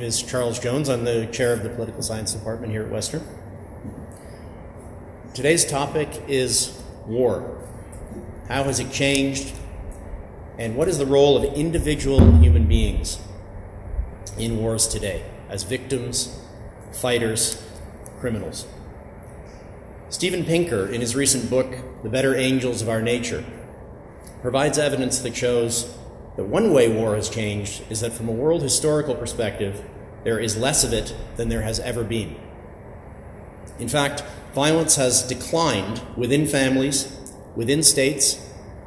is Charles Jones. I'm the chair of the Political Science Department here at Western. Today's topic is war. How has it changed? And what is the role of individual human beings in wars today as victims, fighters, criminals? Steven Pinker, in his recent book, The Better Angels of Our Nature, provides evidence that shows that one way war has changed is that from a world historical perspective, there is less of it than there has ever been. In fact, violence has declined within families, within states,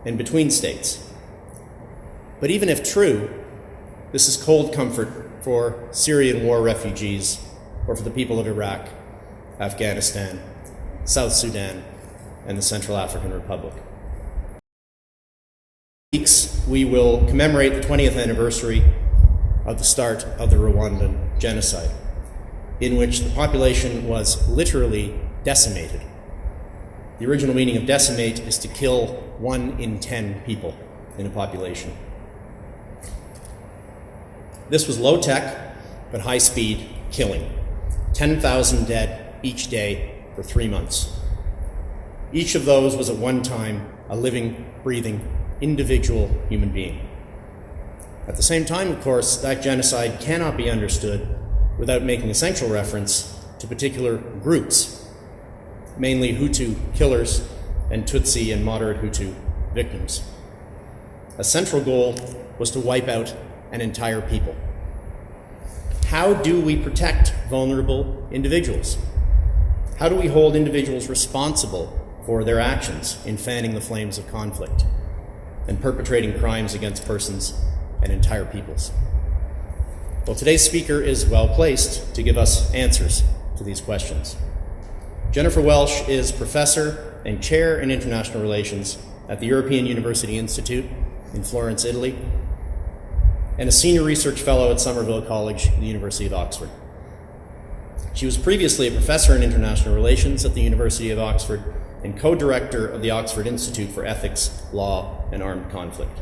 and between states. But even if true, this is cold comfort for Syrian war refugees or for the people of Iraq, Afghanistan, South Sudan, and the Central African Republic. In weeks, we will commemorate the 20th anniversary of the start of the Rwandan genocide, in which the population was literally decimated. The original meaning of decimate is to kill 1 in 10 people in a population. This was low-tech, but high-speed killing. 10,000 dead each day for 3 months. Each of those was at one time a living, breathing, individual human being. At the same time, of course, that genocide cannot be understood without making essential reference to particular groups, mainly Hutu killers and Tutsi and moderate Hutu victims. A central goal was to wipe out an entire people. How do we protect vulnerable individuals? How do we hold individuals responsible for their actions in fanning the flames of conflict and perpetrating crimes against persons and entire peoples? Well, today's speaker is well placed to give us answers to these questions. Jennifer Welsh is professor and chair in international relations at the European University Institute in Florence, Italy, and a senior research fellow at Somerville College, the University of Oxford. She was previously a professor in international relations at the University of Oxford and co-director of the Oxford Institute for Ethics, Law, and Armed Conflict.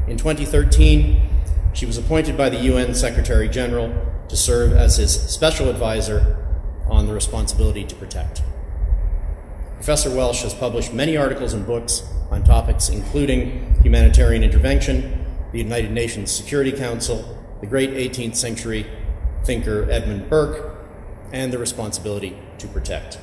In 2013, she was appointed by the UN Secretary General to serve as his special advisor on the responsibility to protect. Professor Welsh has published many articles and books on topics including humanitarian intervention, the United Nations Security Council, the great 18th century thinker Edmund Burke, and the responsibility to protect.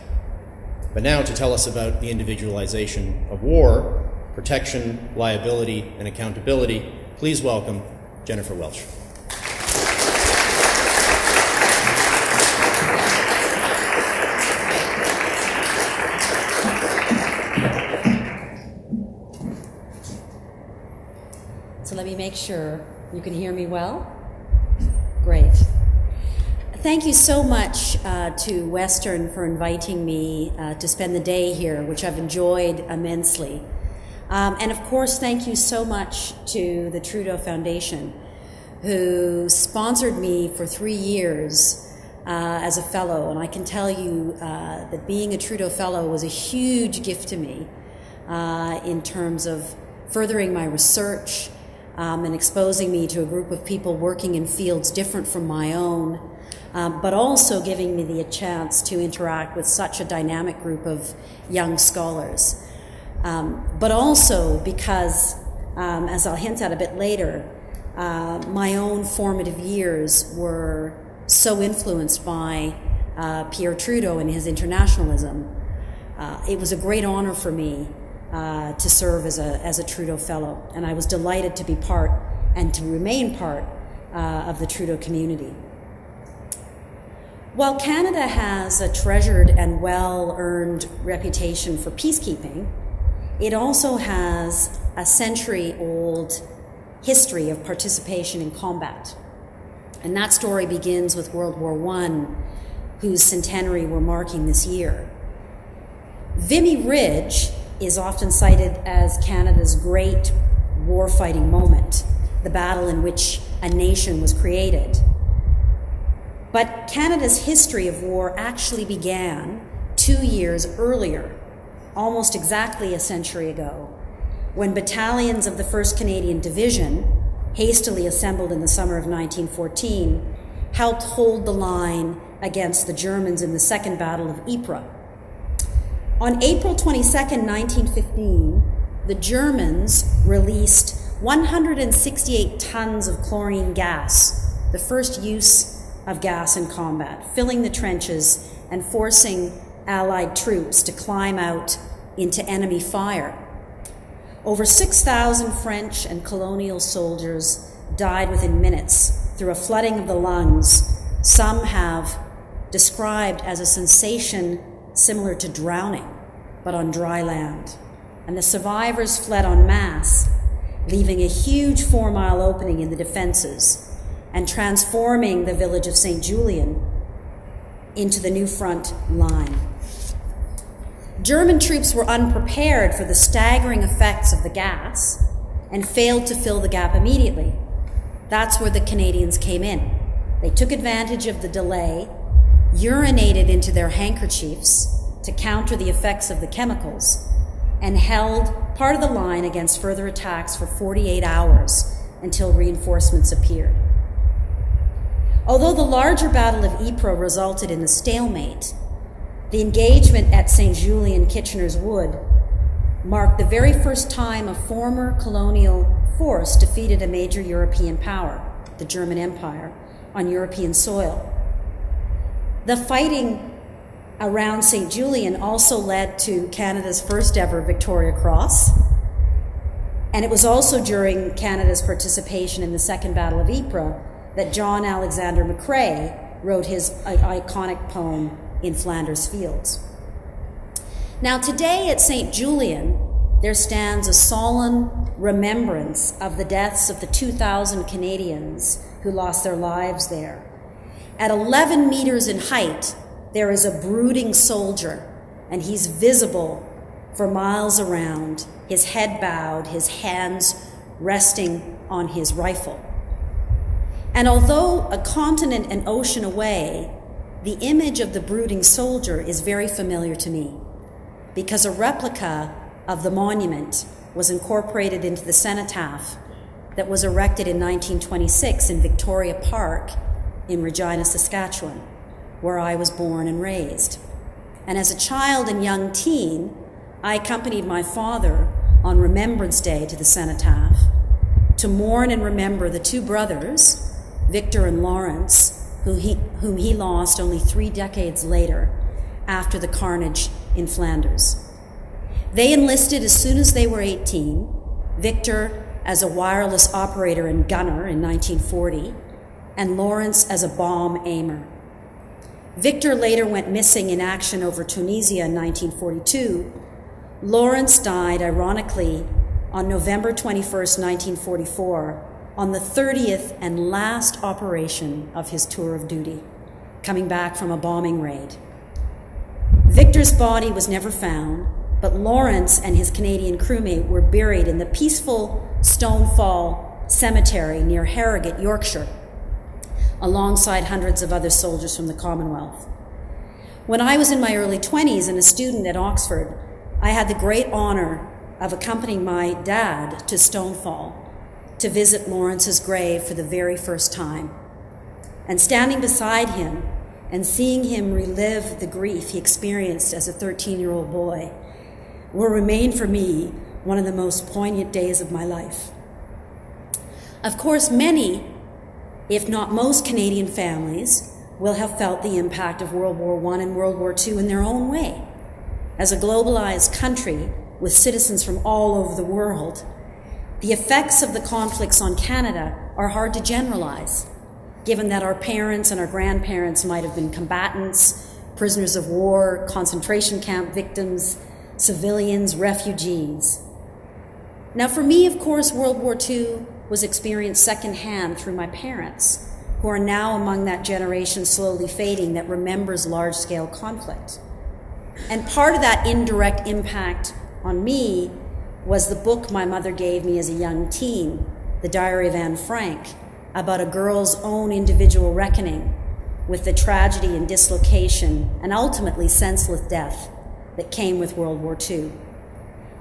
But now to tell us about the individualization of war, protection, liability, and accountability, please welcome Jennifer Welsh. So let me make sure you can hear me well. Great. Thank you so much to Western for inviting me to spend the day here, which I've enjoyed immensely. And of course, thank you so much to the Trudeau Foundation, who sponsored me for 3 years as a fellow. And I can tell you that being a Trudeau Fellow was a huge gift to me in terms of furthering my research and exposing me to a group of people working in fields different from my own, but also giving me the chance to interact with such a dynamic group of young scholars. But also because, as I'll hint at a bit later, my own formative years were so influenced by Pierre Trudeau and his internationalism. It was a great honor for me to serve as a Trudeau Fellow, and I was delighted to be part and to remain part of the Trudeau community. While Canada has a treasured and well-earned reputation for peacekeeping, it also has a century-old history of participation in combat. And that story begins with World War I, whose centenary we're marking this year. Vimy Ridge is often cited as Canada's great war-fighting moment, the battle in which a nation was created. But Canada's history of war actually began 2 years earlier, almost exactly a century ago, when battalions of the 1st Canadian Division, hastily assembled in the summer of 1914, helped hold the line against the Germans in the Second Battle of Ypres. On April 22, 1915, the Germans released 168 tons of chlorine gas, the first use of gas in combat, filling the trenches and forcing Allied troops to climb out into enemy fire. Over 6,000 French and colonial soldiers died within minutes through a flooding of the lungs. Some have described as a sensation similar to drowning, but on dry land. And the survivors fled en masse, leaving a huge 4-mile opening in the defenses and transforming the village of St. Julian into the new front line. German troops were unprepared for the staggering effects of the gas and failed to fill the gap immediately. That's where the Canadians came in. They took advantage of the delay, urinated into their handkerchiefs to counter the effects of the chemicals, and held part of the line against further attacks for 48 hours until reinforcements appeared. Although the larger Battle of Ypres resulted in a stalemate, the engagement at St. Julian Kitchener's Wood marked the very first time a former colonial force defeated a major European power, the German Empire, on European soil. The fighting around St. Julian also led to Canada's first ever Victoria Cross, and it was also during Canada's participation in the Second Battle of Ypres that John Alexander McCrae wrote his iconic poem, In Flanders Fields. Now today at St. Julian, there stands a solemn remembrance of the deaths of the 2,000 Canadians who lost their lives there. At 11 meters in height, there is a brooding soldier, and he's visible for miles around, his head bowed, his hands resting on his rifle. And although a continent and ocean away, the image of the brooding soldier is very familiar to me, because a replica of the monument was incorporated into the cenotaph that was erected in 1926 in Victoria Park in Regina, Saskatchewan, where I was born and raised. And as a child and young teen, I accompanied my father on Remembrance Day to the cenotaph to mourn and remember the two brothers, Victor and Lawrence, whom he lost only 3 decades later after the carnage in Flanders. They enlisted as soon as they were 18, Victor as a wireless operator and gunner in 1940, and Lawrence as a bomb aimer. Victor later went missing in action over Tunisia in 1942. Lawrence died, ironically, on November 21st, 1944, on the 30th and last operation of his tour of duty, coming back from a bombing raid. Victor's body was never found, but Lawrence and his Canadian crewmate were buried in the peaceful Stonefall Cemetery near Harrogate, Yorkshire, alongside hundreds of other soldiers from the Commonwealth. When I was in my early 20s and a student at Oxford, I had the great honor of accompanying my dad to Stonefall to visit Lawrence's grave for the very first time. And standing beside him and seeing him relive the grief he experienced as a 13-year-old boy will remain for me one of the most poignant days of my life. Of course, many, if not most Canadian families, will have felt the impact of World War I and World War II in their own way. As a globalized country with citizens from all over the world, the effects of the conflicts on Canada are hard to generalize, given that our parents and our grandparents might have been combatants, prisoners of war, concentration camp victims, civilians, refugees. Now, for me, of course, World War II was experienced secondhand through my parents, who are now among that generation slowly fading that remembers large-scale conflict. And part of that indirect impact on me was the book my mother gave me as a young teen, The Diary of Anne Frank, about a girl's own individual reckoning with the tragedy and dislocation and ultimately senseless death that came with World War II.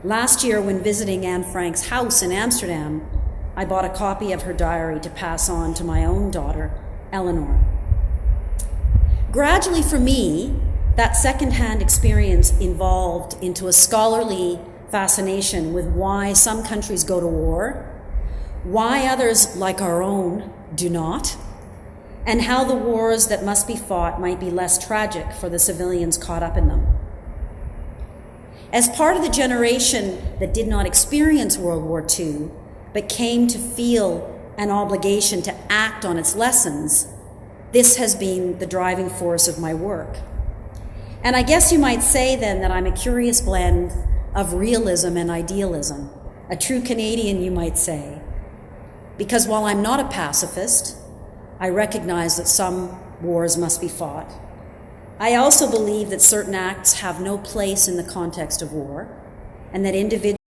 Last year, when visiting Anne Frank's house in Amsterdam, I bought a copy of her diary to pass on to my own daughter, Eleanor. Gradually for me, that secondhand experience evolved into a scholarly fascination with why some countries go to war, why others, like our own, do not, and how the wars that must be fought might be less tragic for the civilians caught up in them. As part of the generation that did not experience World War II, but came to feel an obligation to act on its lessons, this has been the driving force of my work. And I guess you might say then that I'm a curious blend of realism and idealism, a true Canadian, you might say, because while I'm not a pacifist, I recognize that some wars must be fought. I also believe that certain acts have no place in the context of war, and that individuals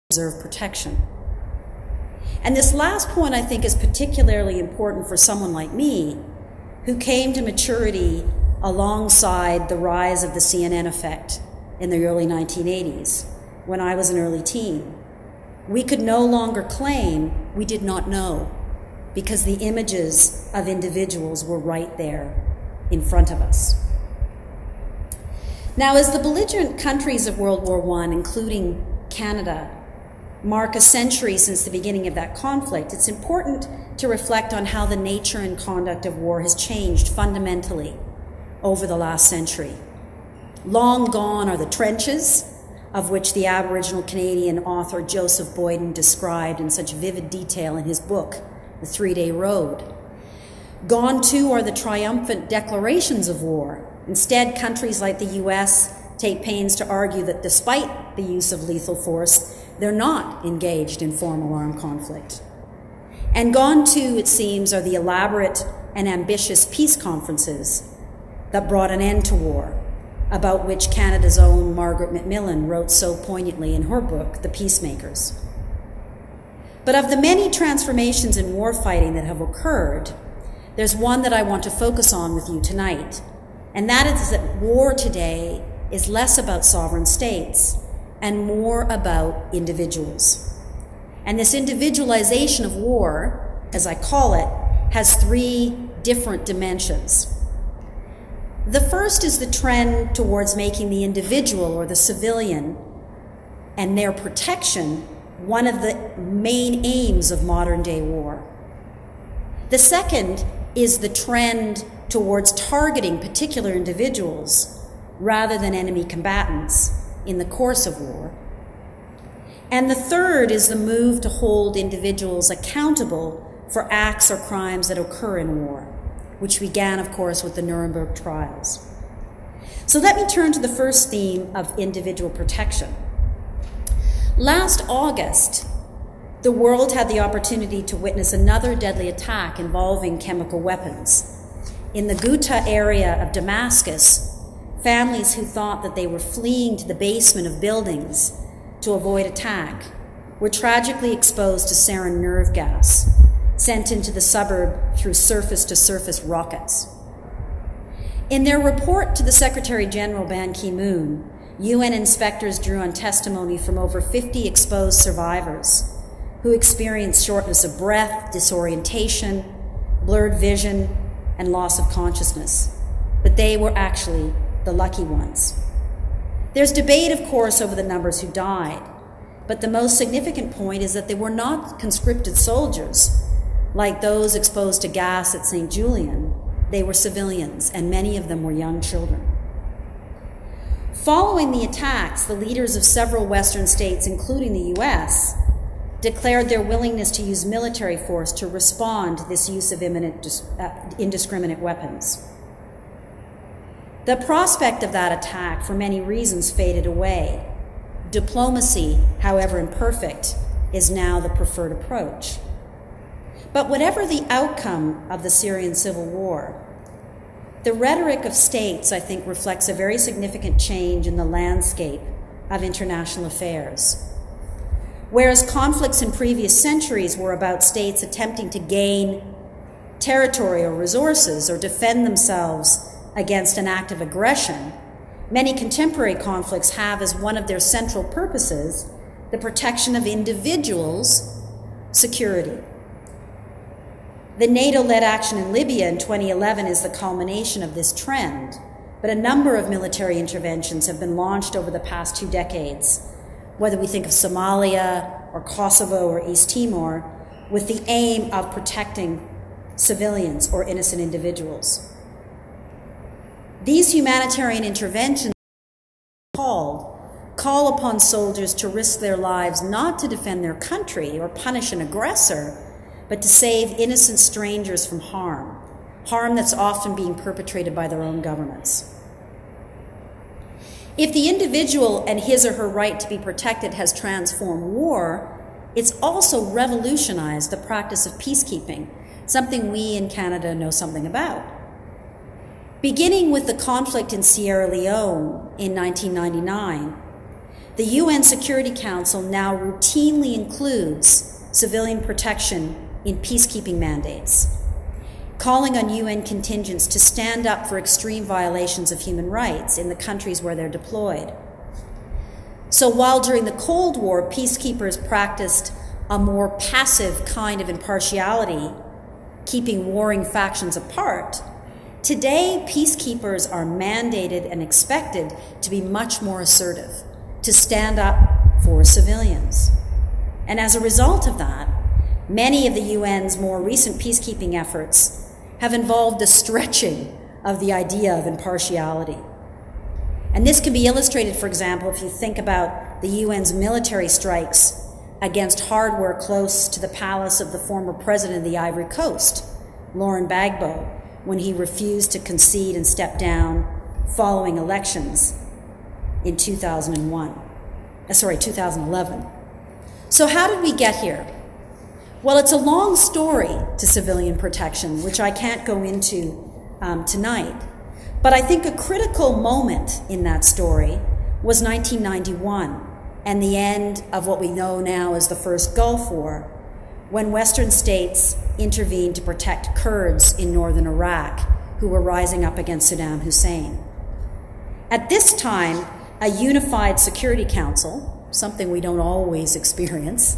deserve protection. And this last point, I think, is particularly important for someone like me, who came to maturity alongside the rise of the CNN effect in the early 1980s, when I was an early teen. We could no longer claim we did not know, because the images of individuals were right there in front of us. Now, as the belligerent countries of World War I, including Canada, mark a century since the beginning of that conflict, it's important to reflect on how the nature and conduct of war has changed fundamentally over the last century. Long gone are the trenches, of which the Aboriginal Canadian author Joseph Boyden described in such vivid detail in his book, The 3-Day Road. Gone too are the triumphant declarations of war. Instead, countries like the US take pains to argue that despite the use of lethal force, they're not engaged in formal armed conflict. And gone too, it seems, are the elaborate and ambitious peace conferences that brought an end to war, about which Canada's own Margaret Macmillan wrote so poignantly in her book, The Peacemakers. But of the many transformations in warfighting that have occurred, there's one that I want to focus on with you tonight, and that is that war today is less about sovereign states and more about individuals. And this individualization of war, as I call it, has 3 different dimensions. The first is the trend towards making the individual or the civilian and their protection one of the main aims of modern day war. The second is the trend towards targeting particular individuals rather than enemy combatants in the course of war. And the third is the move to hold individuals accountable for acts or crimes that occur in war, which began, of course, with the Nuremberg trials. So let me turn to the first theme of individual protection. Last August, the world had the opportunity to witness another deadly attack involving chemical weapons. In the Ghouta area of Damascus, families who thought that they were fleeing to the basement of buildings to avoid attack were tragically exposed to sarin nerve gas, sent into the suburb through surface-to-surface rockets. In their report to the Secretary General Ban Ki-moon, UN inspectors drew on testimony from over 50 exposed survivors who experienced shortness of breath, disorientation, blurred vision, and loss of consciousness. But they were actually the lucky ones. There's debate, of course, over the numbers who died, but the most significant point is that they were not conscripted soldiers like those exposed to gas at St. Julian. They were civilians, and many of them were young children. Following the attacks, the leaders of several Western states, including the US, declared their willingness to use military force to respond to this use of indiscriminate weapons. The prospect of that attack, for many reasons, faded away. Diplomacy, however imperfect, is now the preferred approach. But whatever the outcome of the Syrian civil war, the rhetoric of states, I think, reflects a very significant change in the landscape of international affairs. Whereas conflicts in previous centuries were about states attempting to gain territory or resources or defend themselves against an act of aggression, many contemporary conflicts have as one of their central purposes the protection of individuals' security. The NATO-led action in Libya in 2011 is the culmination of this trend, but a number of military interventions have been launched over the past 2 decades, whether we think of Somalia or Kosovo or East Timor, with the aim of protecting civilians or innocent individuals. These humanitarian interventions call upon soldiers to risk their lives not to defend their country or punish an aggressor, but to save innocent strangers from harm that's often being perpetrated by their own governments. If the individual and his or her right to be protected has transformed war, it's also revolutionized the practice of peacekeeping, something we in Canada know something about. Beginning with the conflict in Sierra Leone in 1999, the UN Security Council now routinely includes civilian protection in peacekeeping mandates, calling on UN contingents to stand up for extreme violations of human rights in the countries where they're deployed. So while during the Cold War, peacekeepers practiced a more passive kind of impartiality, keeping warring factions apart, today peacekeepers are mandated and expected to be much more assertive, to stand up for civilians. And as a result of that, many of the UN's more recent peacekeeping efforts have involved the stretching of the idea of impartiality. And this can be illustrated, for example, if you think about the UN's military strikes against hardware close to the palace of the former president of the Ivory Coast, Laurent Gbagbo, when he refused to concede and step down following elections in 2011. So how did we get here? Well, it's a long story to civilian protection, which I can't go into tonight. But I think a critical moment in that story was 1991 and the end of what we know now as the First Gulf War, when Western states intervened to protect Kurds in northern Iraq who were rising up against Saddam Hussein. At this time, a unified Security Council, something we don't always experience,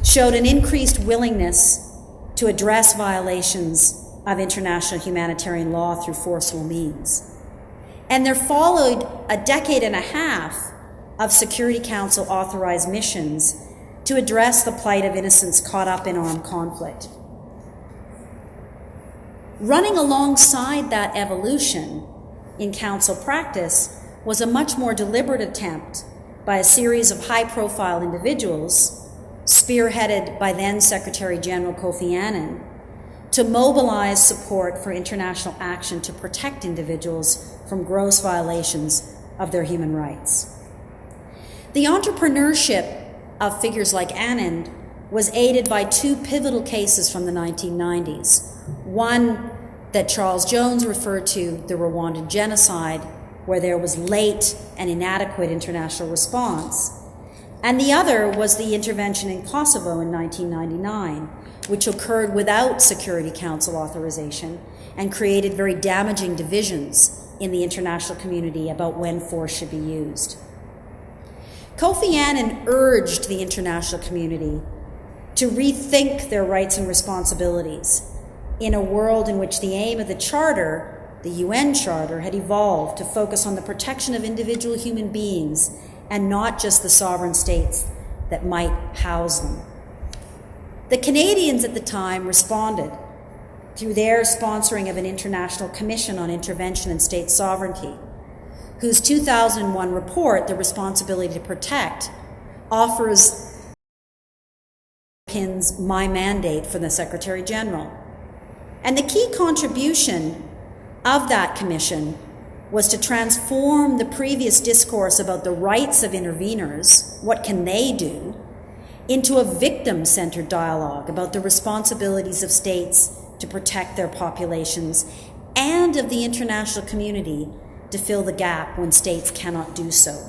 showed an increased willingness to address violations of international humanitarian law through forceful means. And there followed a decade and a half of Security Council authorized missions to address the plight of innocents caught up in armed conflict. Running alongside that evolution in council practice was a much more deliberate attempt by a series of high-profile individuals, spearheaded by then Secretary General Kofi Annan, to mobilize support for international action to protect individuals from gross violations of their human rights. The entrepreneurship of figures like Annan was aided by 2 pivotal cases from the 1990s. One that Charles Jones referred to, the Rwandan genocide, where there was late and inadequate international response. And the other was the intervention in Kosovo in 1999, which occurred without Security Council authorization and created very damaging divisions in the international community about when force should be used. Kofi Annan urged the international community to rethink their rights and responsibilities in a world in which the aim of the Charter, the UN Charter, had evolved to focus on the protection of individual human beings and not just the sovereign states that might house them. The Canadians at the time responded through their sponsoring of an International Commission on Intervention and State Sovereignty, whose 2001 report, The Responsibility to Protect, offers my mandate for the Secretary General. And the key contribution of that commission was to transform the previous discourse about the rights of interveners, what can they do, into a victim-centered dialogue about the responsibilities of states to protect their populations and of the international community to fill the gap when states cannot do so.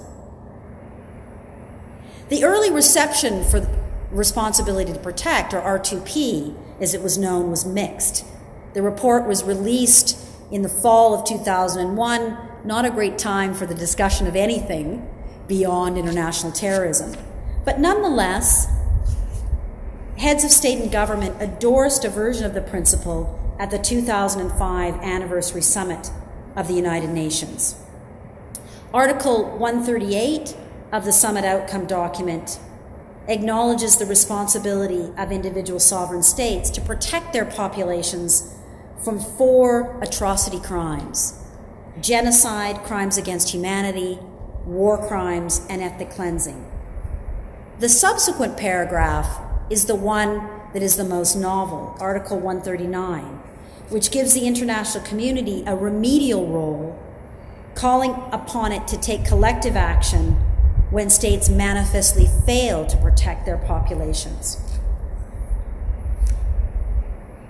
The early reception for Responsibility to Protect, or R2P, as it was known, was mixed. The report was released in the fall of 2001, not a great time for the discussion of anything beyond international terrorism. But nonetheless, heads of state and government endorsed a version of the principle at the 2005 Anniversary Summit of the United Nations. Article 138 of the Summit Outcome document acknowledges the responsibility of individual sovereign states to protect their populations from 4 atrocity crimes: genocide, crimes against humanity, war crimes, and ethnic cleansing. The subsequent paragraph is the one that is the most novel, Article 139, which gives the international community a remedial role, calling upon it to take collective action when states manifestly fail to protect their populations.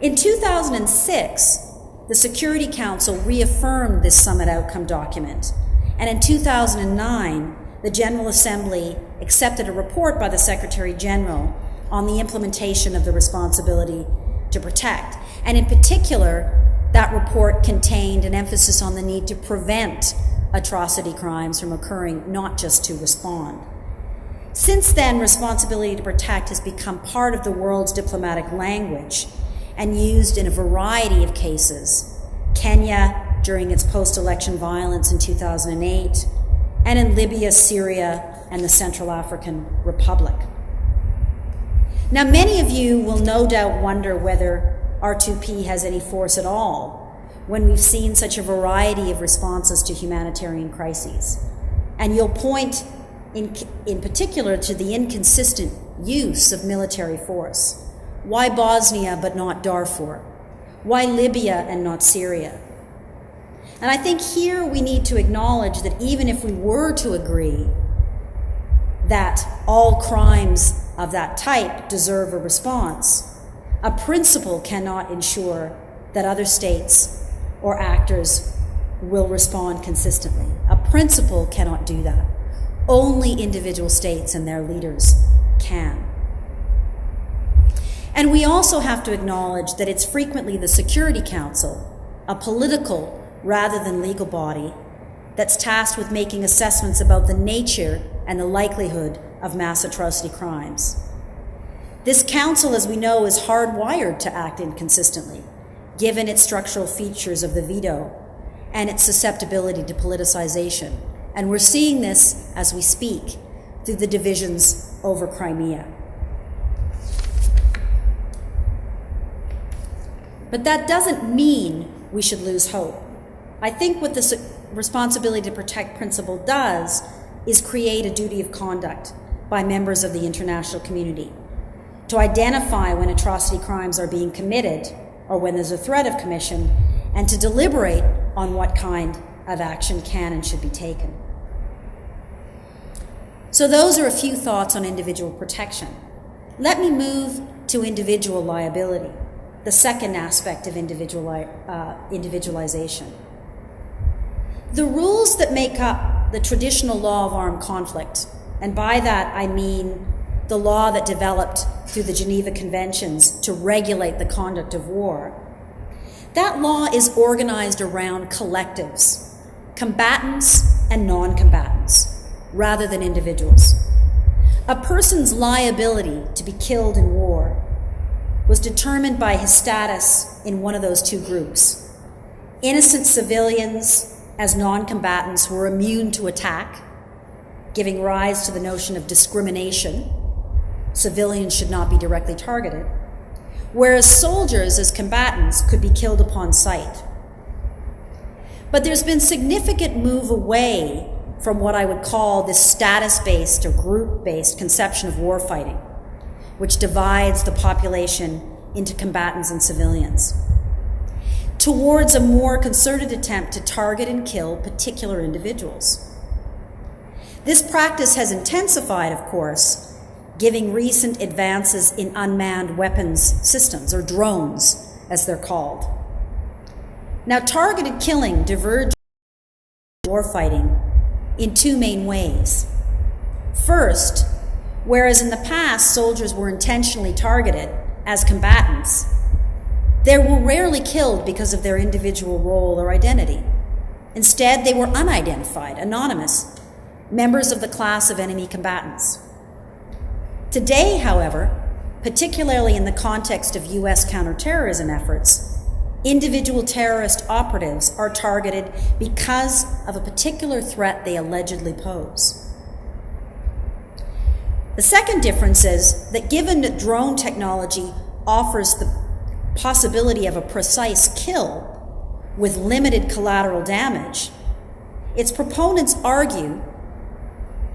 In 2006, the Security Council reaffirmed this Summit Outcome document, and in 2009, the General Assembly accepted a report by the Secretary General on the implementation of the responsibility to protect. And in particular, that report contained an emphasis on the need to prevent atrocity crimes from occurring, not just to respond. Since then, responsibility to protect has become part of the world's diplomatic language and used in a variety of cases. Kenya during its post-election violence in 2008, and in Libya, Syria, and the Central African Republic. Now, many of you will no doubt wonder whether R2P has any force at all when we've seen such a variety of responses to humanitarian crises. And you'll point in particular to the inconsistent use of military force. Why Bosnia but not Darfur? Why Libya and not Syria? And I think here we need to acknowledge that even if we were to agree that all crimes of that type deserve a response, a principle cannot ensure that other states or actors will respond consistently. A principle cannot do that. Only individual states and their leaders can. And we also have to acknowledge that it's frequently the Security Council, a political rather than legal body, that's tasked with making assessments about the nature and the likelihood of mass atrocity crimes. This council, as we know, is hardwired to act inconsistently, given its structural features of the veto and its susceptibility to politicization. And we're seeing this as we speak through the divisions over Crimea. But that doesn't mean we should lose hope. I think what the responsibility to protect principle does is create a duty of conduct by members of the international community to identify when atrocity crimes are being committed or when there's a threat of commission, and to deliberate on what kind of action can and should be taken. So those are a few thoughts on individual protection. Let me move to individual liability, the second aspect of individualization. The rules that make up the traditional law of armed conflict, and by that I mean the law that developed through the Geneva Conventions to regulate the conduct of war, that law is organized around collectives, combatants and non-combatants, rather than individuals. A person's liability to be killed in war was determined by his status in one of those two groups. Innocent civilians as non-combatants were immune to attack, giving rise to the notion of discrimination. Civilians should not be directly targeted, whereas soldiers as combatants could be killed upon sight. But there's been significant move away from what I would call this status-based or group-based conception of warfighting, which divides the population into combatants and civilians, towards a more concerted attempt to target and kill particular individuals. This practice has intensified, of course, giving recent advances in unmanned weapons systems, or drones, as they're called. Now, targeted killing diverges from warfighting in two main ways. First, whereas in the past soldiers were intentionally targeted as combatants, they were rarely killed because of their individual role or identity. Instead, they were unidentified, anonymous, members of the class of enemy combatants. Today, however, particularly in the context of US counterterrorism efforts, individual terrorist operatives are targeted because of a particular threat they allegedly pose. The second difference is that given that drone technology offers the possibility of a precise kill with limited collateral damage, its proponents argue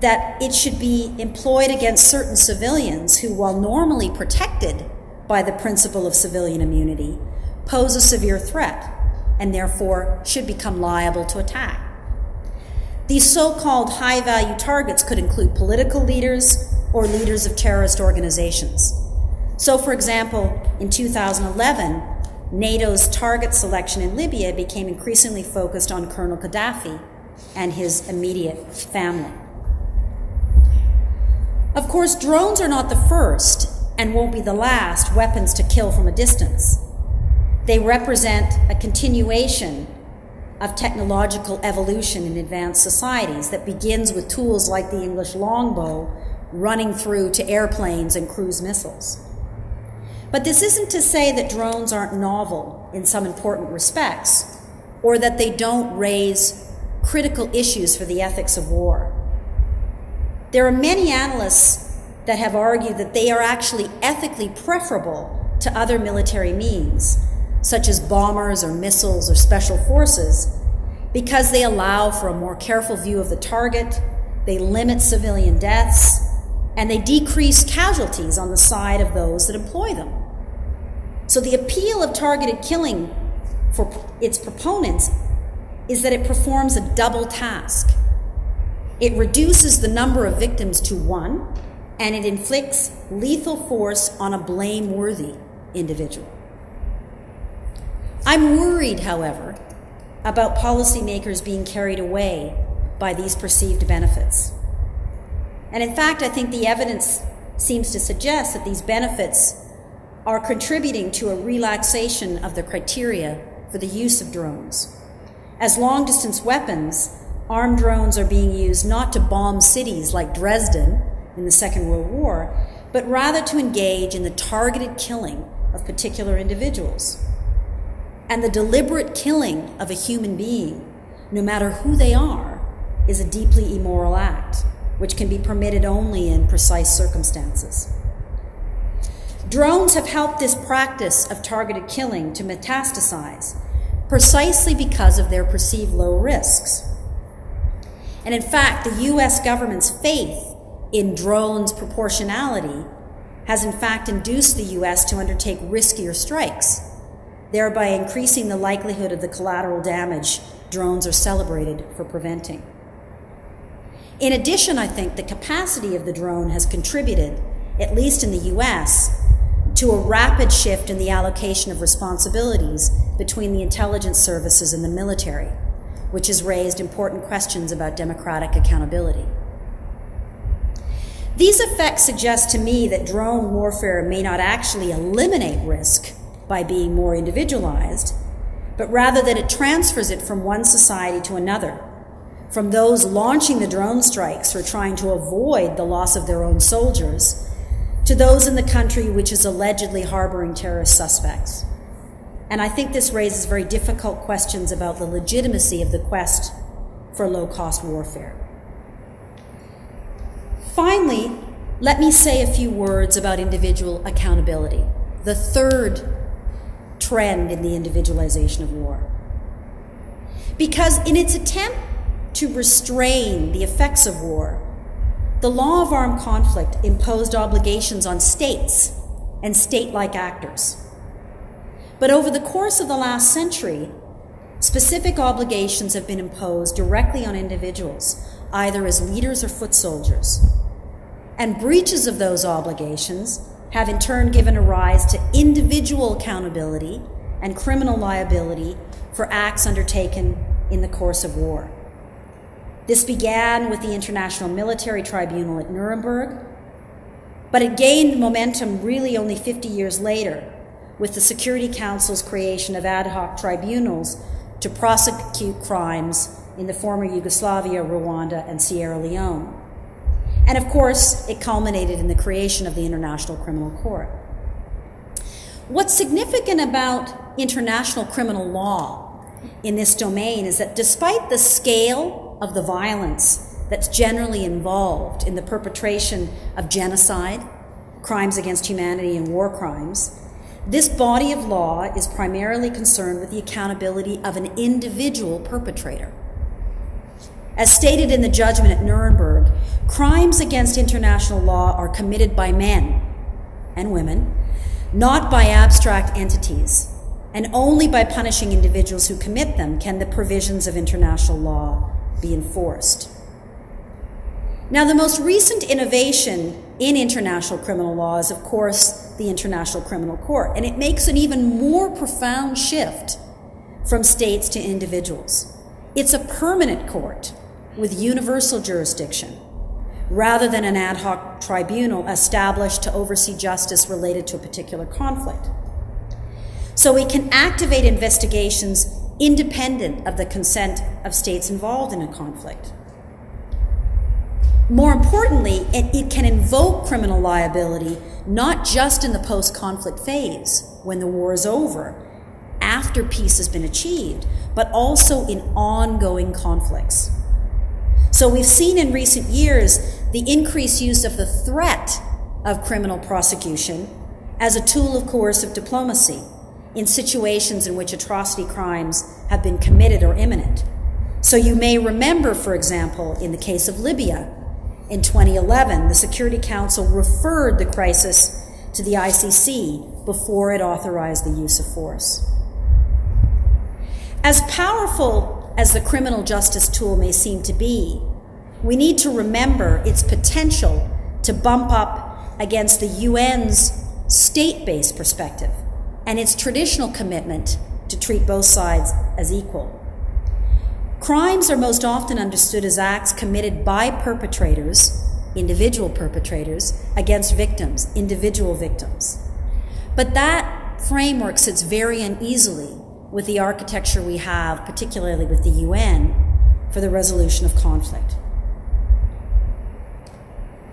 that it should be employed against certain civilians who, while normally protected by the principle of civilian immunity, pose a severe threat and therefore should become liable to attack. These so-called high-value targets could include political leaders or leaders of terrorist organizations. So, for example, in 2011, NATO's target selection in Libya became increasingly focused on Colonel Gaddafi and his immediate family. Of course, drones are not the first and won't be the last weapons to kill from a distance. They represent a continuation of technological evolution in advanced societies that begins with tools like the English longbow running through to airplanes and cruise missiles. But this isn't to say that drones aren't novel in some important respects, or that they don't raise critical issues for the ethics of war. There are many analysts that have argued that they are actually ethically preferable to other military means, such as bombers or missiles or special forces, because they allow for a more careful view of the target, they limit civilian deaths, and they decrease casualties on the side of those that employ them. So the appeal of targeted killing for its proponents is that it performs a double task. It reduces the number of victims to one, and it inflicts lethal force on a blameworthy individual. I'm worried, however, about policymakers being carried away by these perceived benefits. And in fact, I think the evidence seems to suggest that these benefits are contributing to a relaxation of the criteria for the use of drones. As long-distance weapons, armed drones are being used not to bomb cities like Dresden in the Second World War, but rather to engage in the targeted killing of particular individuals. And the deliberate killing of a human being, no matter who they are, is a deeply immoral act, which can be permitted only in precise circumstances. Drones have helped this practice of targeted killing to metastasize precisely because of their perceived low risks. And in fact, the US government's faith in drones' proportionality has in fact induced the US to undertake riskier strikes, thereby increasing the likelihood of the collateral damage drones are celebrated for preventing. In addition, I think the capacity of the drone has contributed, at least in the US, to a rapid shift in the allocation of responsibilities between the intelligence services and the military, which has raised important questions about democratic accountability. These effects suggest to me that drone warfare may not actually eliminate risk by being more individualized, but rather that it transfers it from one society to another, from those launching the drone strikes or trying to avoid the loss of their own soldiers, to those in the country which is allegedly harboring terrorist suspects. And I think this raises very difficult questions about the legitimacy of the quest for low-cost warfare. Finally, let me say a few words about individual accountability, the third trend in the individualization of war. Because in its attempt to restrain the effects of war, the law of armed conflict imposed obligations on states and state-like actors. But over the course of the last century, specific obligations have been imposed directly on individuals, either as leaders or foot soldiers. And breaches of those obligations have in turn given a rise to individual accountability and criminal liability for acts undertaken in the course of war. This began with the International Military Tribunal at Nuremberg, but it gained momentum really only 50 years later with the Security Council's creation of ad hoc tribunals to prosecute crimes in the former Yugoslavia, Rwanda, and Sierra Leone. And of course, it culminated in the creation of the International Criminal Court. What's significant about international criminal law in this domain is that despite the scale of the violence that's generally involved in the perpetration of genocide, crimes against humanity, and war crimes, this body of law is primarily concerned with the accountability of an individual perpetrator. As stated in the judgment at Nuremberg, crimes against international law are committed by men and women, not by abstract entities, and only by punishing individuals who commit them can the provisions of international law be enforced. Now, the most recent innovation in international criminal law is, of course, the International Criminal Court, and it makes an even more profound shift from states to individuals. It's a permanent court with universal jurisdiction, rather than an ad hoc tribunal established to oversee justice related to a particular conflict. So it can activate investigations independent of the consent of states involved in a conflict. More importantly, it can invoke criminal liability not just in the post-conflict phase, when the war is over, after peace has been achieved, but also in ongoing conflicts. So we've seen in recent years the increased use of the threat of criminal prosecution as a tool of coercive diplomacy in situations in which atrocity crimes have been committed or imminent. So you may remember, for example, in the case of Libya, in 2011, the Security Council referred the crisis to the ICC before it authorized the use of force. As powerful as the criminal justice tool may seem to be, we need to remember its potential to bump up against the UN's state-based perspective and its traditional commitment to treat both sides as equal. Crimes are most often understood as acts committed by perpetrators, individual perpetrators, against victims, individual victims. But that framework sits very uneasily with the architecture we have, particularly with the UN, for the resolution of conflict.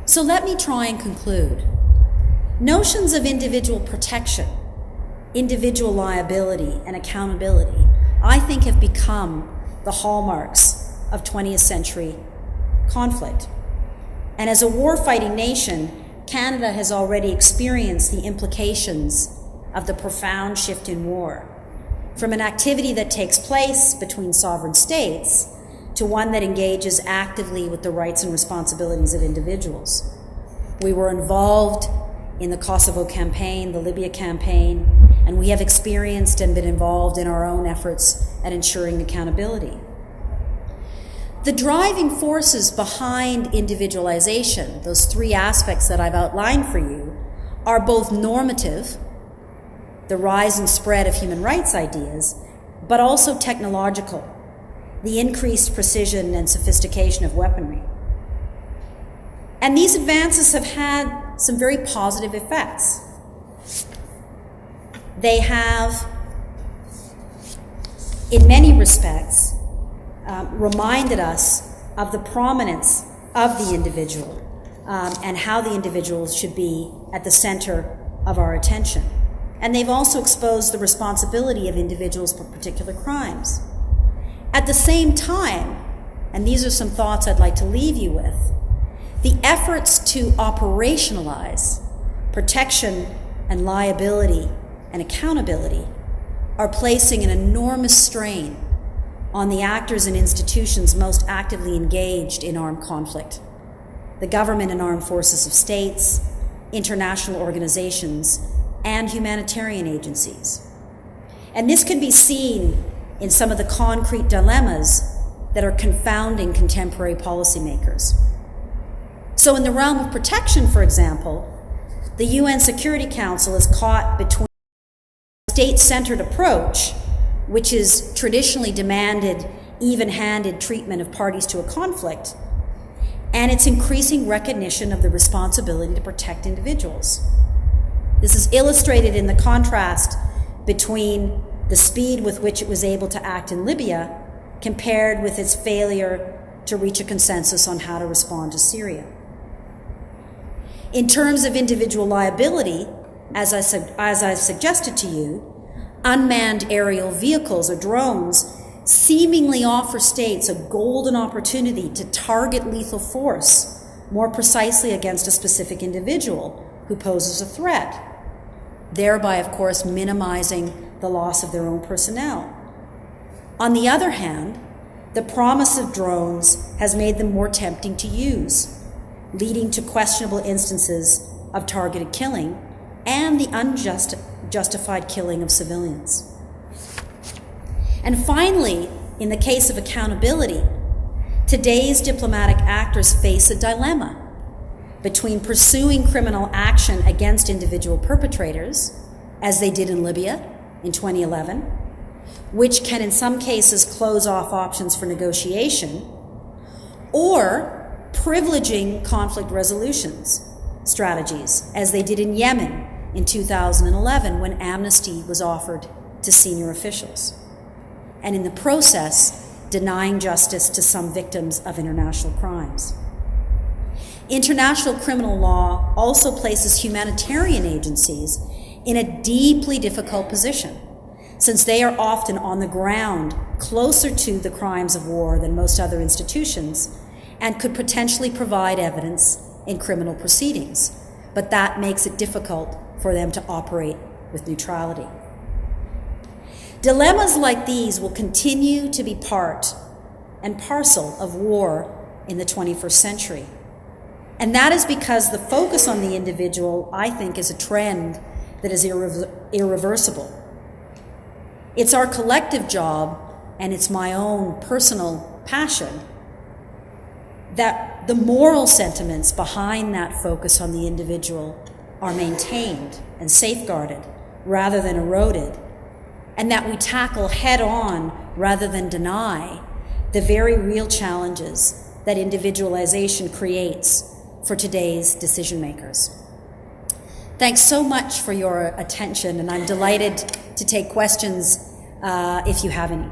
So let me try and conclude. Notions of individual protection, individual liability, and accountability, I think, have become the hallmarks of 20th century conflict. And as a war-fighting nation, Canada has already experienced the implications of the profound shift in war, from an activity that takes place between sovereign states to one that engages actively with the rights and responsibilities of individuals. We were involved in the Kosovo campaign, the Libya campaign, and we have experienced and been involved in our own efforts at ensuring accountability. The driving forces behind individualization, those three aspects that I've outlined for you, are both normative, the rise and spread of human rights ideas, but also technological, the increased precision and sophistication of weaponry. And these advances have had some very positive effects. They have, in many respects, reminded us of the prominence of the individual and how the individual should be at the center of our attention. And they've also exposed the responsibility of individuals for particular crimes. At the same time, and these are some thoughts I'd like to leave you with, the efforts to operationalize protection and liability and accountability are placing an enormous strain on the actors and institutions most actively engaged in armed conflict: the government and armed forces of states, international organizations, and humanitarian agencies. And this can be seen in some of the concrete dilemmas that are confounding contemporary policymakers. So in the realm of protection, for example, the UN Security Council is caught between a state-centered approach, which has traditionally demanded even-handed treatment of parties to a conflict, and its increasing recognition of the responsibility to protect individuals. This is illustrated in the contrast between the speed with which it was able to act in Libya compared with its failure to reach a consensus on how to respond to Syria. In terms of individual liability, as I've suggested to you, unmanned aerial vehicles or drones seemingly offer states a golden opportunity to target lethal force more precisely against a specific individual who poses a threat, thereby, of course, minimizing the loss of their own personnel. On the other hand, the promise of drones has made them more tempting to use, leading to questionable instances of targeted killing and the unjustified killing of civilians. And finally, in the case of accountability, today's diplomatic actors face a dilemma between pursuing criminal action against individual perpetrators, as they did in Libya in 2011, which can in some cases close off options for negotiation, or privileging conflict resolutions strategies, as they did in Yemen in 2011 when amnesty was offered to senior officials, and in the process, denying justice to some victims of international crimes. International criminal law also places humanitarian agencies in a deeply difficult position, since they are often on the ground closer to the crimes of war than most other institutions and could potentially provide evidence in criminal proceedings, but that makes it difficult for them to operate with neutrality. Dilemmas like these will continue to be part and parcel of war in the 21st century. And that is because the focus on the individual, I think, is a trend that is irreversible. It's our collective job, and it's my own personal passion, that the moral sentiments behind that focus on the individual are maintained and safeguarded rather than eroded, and that we tackle head on rather than deny the very real challenges that individualization creates for today's decision makers. Thanks so much for your attention, and I'm delighted to take questions if you have any.